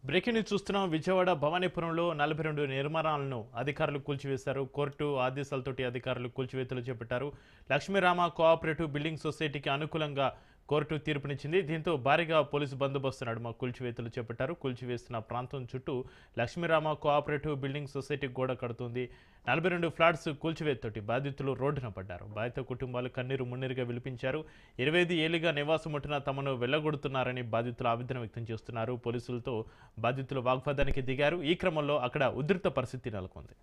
Breaking news చూస్తున్నాం. విజయవాడ భవానీపురంలో 42 నిర్మాణాలను అధికారులు కూల్చివేశారు. కోర్టు ఆదేశాలతోటి అధికారులు కూల్చివేతలు చేపట్టారు. లక్ష్మీరామ కోఆపరేటివ్ బిల్డింగ్ సొసైటీకి అనుకూలంగా కోర్టు తీర్పునిచ్చింది. దీంతో భారీగా పోలీసు బందోబస్తు నడుమ కూల్చివేతలు చేపట్టారు. కూల్చివేస్తున్న ప్రాంతం చుట్టూ లక్ష్మీరామ కోఆపరేటివ్ బిల్డింగ్ సొసైటీ గోడ కడుతుంది. 42 ఫ్లాట్స్ కూల్చివేతతోటి బాధితులు రోడ్డున పడ్డారు. బాధిత కుటుంబాలు కన్నీరు మున్నీరుగా విలిపించారు. 25 ఏళ్లుగా నివాసం ఉంటున్న తమను వెళ్లగొడుతున్నారని బాధితులు ఆవేదన వ్యక్తం చేస్తున్నారు. పోలీసులతో బాధితులు వాగ్వాదానికి దిగారు. ఈ క్రమంలో అక్కడ ఉద్రిక్త పరిస్థితి నెలకొంది.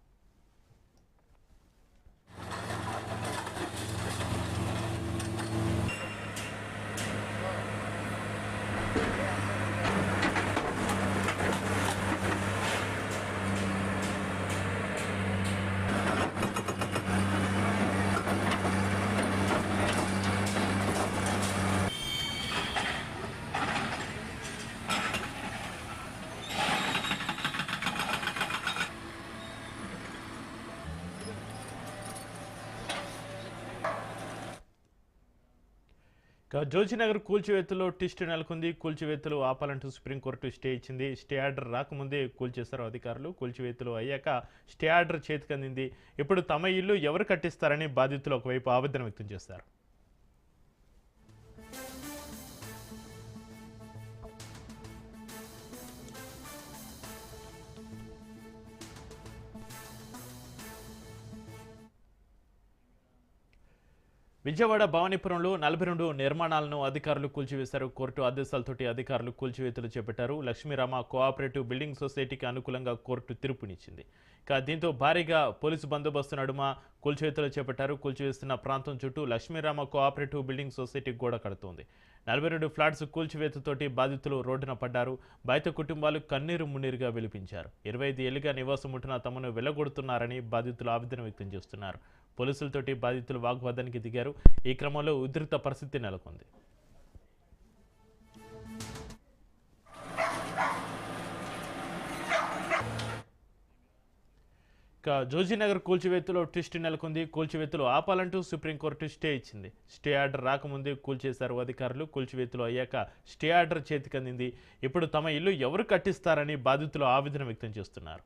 జోజీనగర్ కూల్చివేతలో ట్విస్ట్ నెలకొంది. కూల్చివేతలు ఆపాలంటూ సుప్రీంకోర్టు స్టే ఇచ్చింది. స్టే ఆర్డర్ రాకముందే కూల్చేశారు అధికారులు. కూల్చివేతలు అయ్యాక స్టే ఆర్డర్ చేతికందింది. ఇప్పుడు తమ ఇల్లు ఎవరు కట్టిస్తారని బాధితులు ఒకవైపు ఆవేదన వ్యక్తం చేస్తారు. విజయవాడ భవానీపురంలో 42 నిర్మాణాలను అధికారులు కూల్చివేశారు. కోర్టు ఆదేశాలతోటి అధికారులు కూల్చివేతలు చేపట్టారు. లక్ష్మీరామ కోఆపరేటివ్ బిల్డింగ్ సొసైటీకి అనుకూలంగా కోర్టు తీర్పునిచ్చింది. దీంతో భారీగా పోలీసు బందోబస్తు నడుమ కూల్చివేతలు చేపట్టారు. కూల్చివేస్తున్న ప్రాంతం చుట్టూ లక్ష్మీరామ కోఆపరేటివ్ బిల్డింగ్ సొసైటీ గోడ కడుతోంది. 42 ఫ్లాట్స్ కూల్చివేతతోటి బాధితులు రోడ్డున పడ్డారు. బాధిత కుటుంబాలు కన్నీరు మున్నీరుగా విలిపించారు. 25 ఏళ్లుగా నివాసం ఉంటున్న తమను వెళ్లగొడుతున్నారని బాధితులు ఆవేదన వ్యక్తం చేస్తున్నారు. పోలీసులతోటి బాధితులు వాగ్వాదానికి దిగారు. ఈ క్రమంలో ఉద్రిక్త పరిస్థితి నెలకొంది. జోజీనగర్ కూల్చివేతలో ట్విస్ట్ నెలకొంది. కూల్చివేతలు ఆపాలంటూ సుప్రీంకోర్టు స్టే ఇచ్చింది. స్టే ఆర్డర్ రాకముందే కూల్చేశారు అధికారులు. కూల్చివేతలు అయ్యాక స్టే ఆర్డర్ చేతికందింది. ఇప్పుడు తమ ఇల్లు ఎవరు కట్టిస్తారని బాధితులు ఆవేదన వ్యక్తం చేస్తున్నారు.